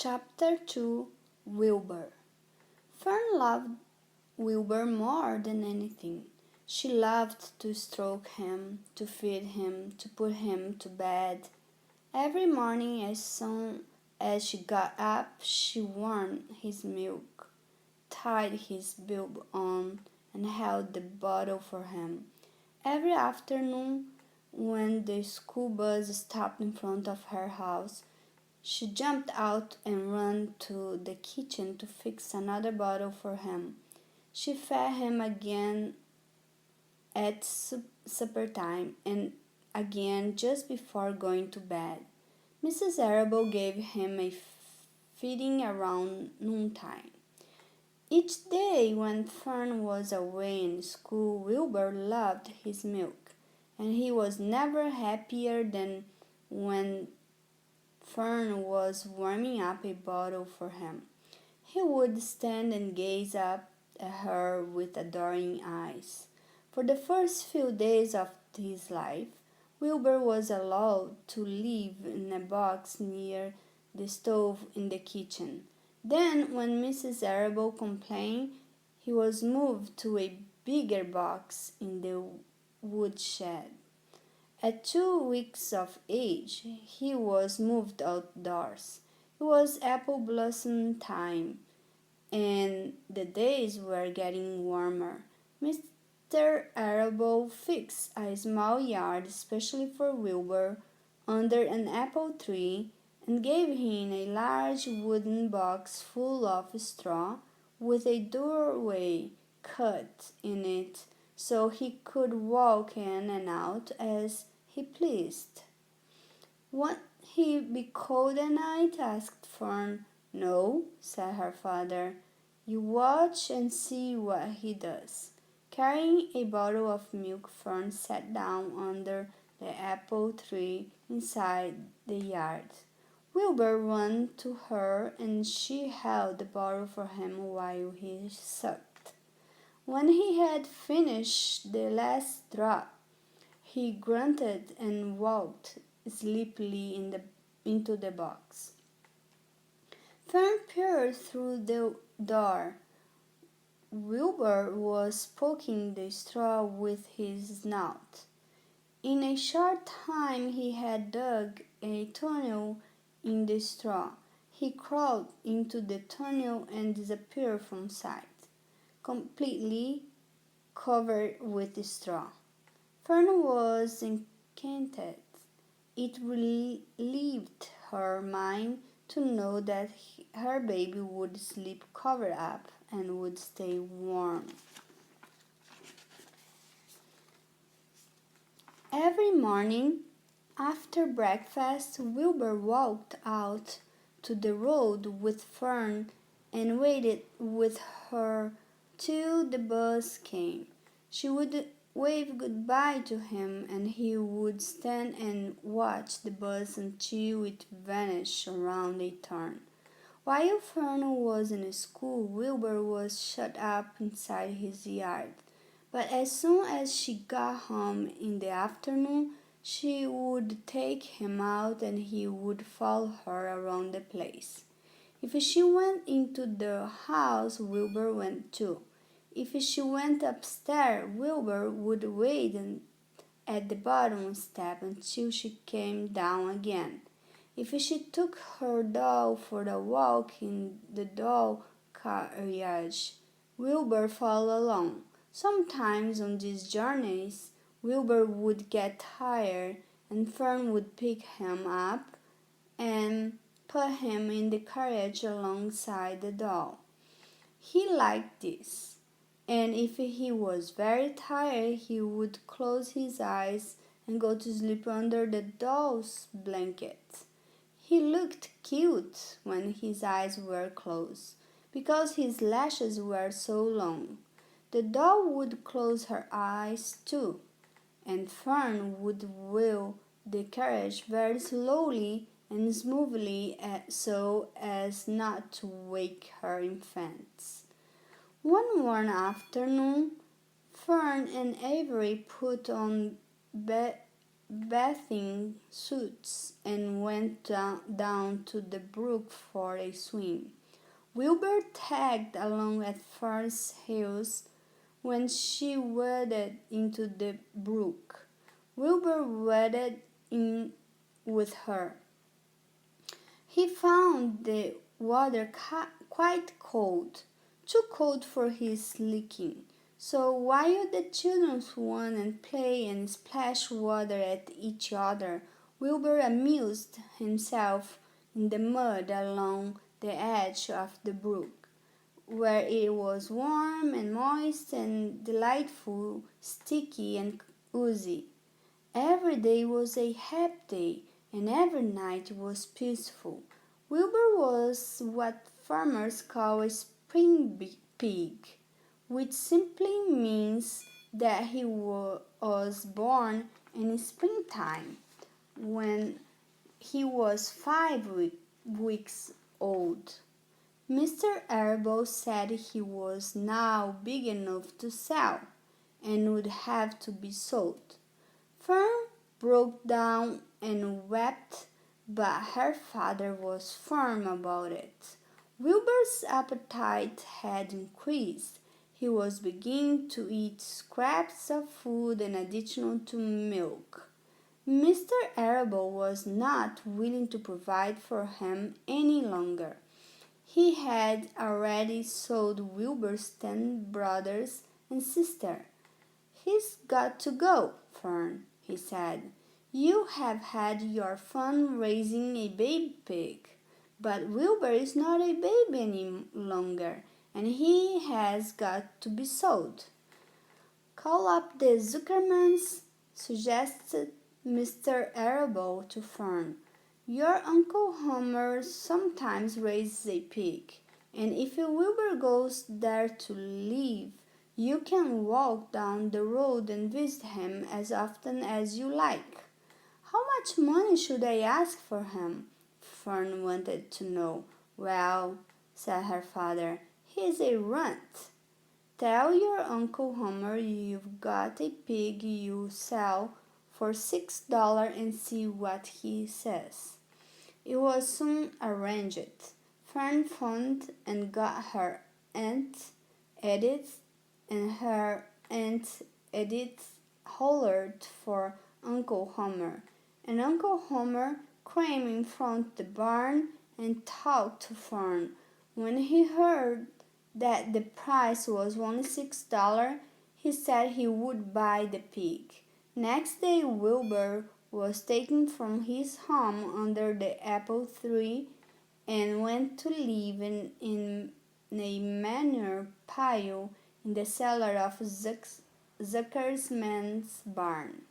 Chapter 2. Wilbur. Fern loved Wilbur more than anything. She loved to stroke him, to feed him, to put him to bed. Every morning, as soon as she got up, she warmed his milk, tied his bib on, and held the bottle for him. Every afternoon, when the school bus stopped in front of her house, she jumped out and ran to the kitchen to fix another bottle for him. She fed him again at supper time and again just before going to bed. Mrs. Arable gave him a feeding around noontime. Each day when Fern was away in school, Wilbur loved his milk, and he was never happier than when Fern was warming up a bottle for him. He would stand and gaze up at her with adoring eyes. For the first few days of his life, Wilbur was allowed to live in a box near the stove in the kitchen. Then, when Mrs. Arable complained, he was moved to a bigger box in the woodshed. At 2 weeks of age, he was moved outdoors. It was apple blossom time, and the days were getting warmer. Mr. Arable fixed a small yard especially for Wilbur under an apple tree and gave him a large wooden box full of straw with a doorway cut in it so he could walk in and out as he pleased. "Won't he be cold at night?" asked Fern. "No," said her father. "You watch and see what he does." Carrying a bottle of milk, Fern sat down under the apple tree inside the yard. Wilbur ran to her and she held the bottle for him while he sucked. When he had finished the last drop, he grunted and walked sleepily into the box. Fern peered through the door. Wilbur was poking the straw with his snout. In a short time he had dug a tunnel in the straw. He crawled into the tunnel and disappeared from sight, completely covered with straw. Fern was enchanted. It relieved her mind to know that her baby would sleep covered up and would stay warm. Every morning after breakfast, Wilbur walked out to the road with Fern and waited with her till the bus came. She would wave goodbye to him and he would stand and watch the bus until it vanished around a turn. While Fern was in school, Wilbur was shut up inside his yard. But as soon as she got home in the afternoon, she would take him out and he would follow her around the place. If she went into the house, Wilbur went too. If she went upstairs, Wilbur would wait at the bottom step until she came down again. If she took her doll for a walk in the doll carriage, Wilbur followed along. Sometimes on these journeys, Wilbur would get tired and Fern would pick him up and put him in the carriage alongside the doll. He liked this. And if he was very tired, he would close his eyes and go to sleep under the doll's blanket. He looked cute when his eyes were closed, because his lashes were so long. The doll would close her eyes too, and Fern would wheel the carriage very slowly and smoothly so as not to wake her infants. One warm afternoon, Fern and Avery put on bathing suits and went down to the brook for a swim. Wilbur tagged along at Fern's heels when she waded into the brook. Wilbur waded in with her. He found the water quite cold, too cold for his liking. So while the children swam and played and splashed water at each other, Wilbur amused himself in the mud along the edge of the brook, where it was warm and moist and delightful, sticky and oozy. Every day was a happy day, and every night was peaceful. Wilbur was what farmers call a spring pig, which simply means that he was born in springtime. When he was 5 weeks old, Mr. Arable said he was now big enough to sell and would have to be sold. Fern broke down and wept, but her father was firm about it. Wilbur's appetite had increased. He was beginning to eat scraps of food in addition to milk. Mr. Arable was not willing to provide for him any longer. He had already sold Wilbur's 10 brothers and sister. "He's got to go, Fern," he said. "You have had your fun raising a baby pig, but Wilbur is not a baby any longer, and he has got to be sold." "Call up the Zuckermans," suggested Mr. Arable to Fern. "Your Uncle Homer sometimes raises a pig, and if Wilbur goes there to live, you can walk down the road and visit him as often as you like." "How much money should I ask for him?" Fern wanted to know. "Well," said her father, "he's a runt. Tell your Uncle Homer you've got a pig you sell for $6 and see what he says." It was soon arranged. Fern phoned and got her Aunt Edith, and her Aunt Edith hollered for Uncle Homer, and Uncle Homer came in front of the barn and talked to Fern. When he heard that the price was only $6, he said he would buy the pig. Next day Wilbur was taken from his home under the apple tree and went to live in a manure pile in the cellar of Zucker's man's barn.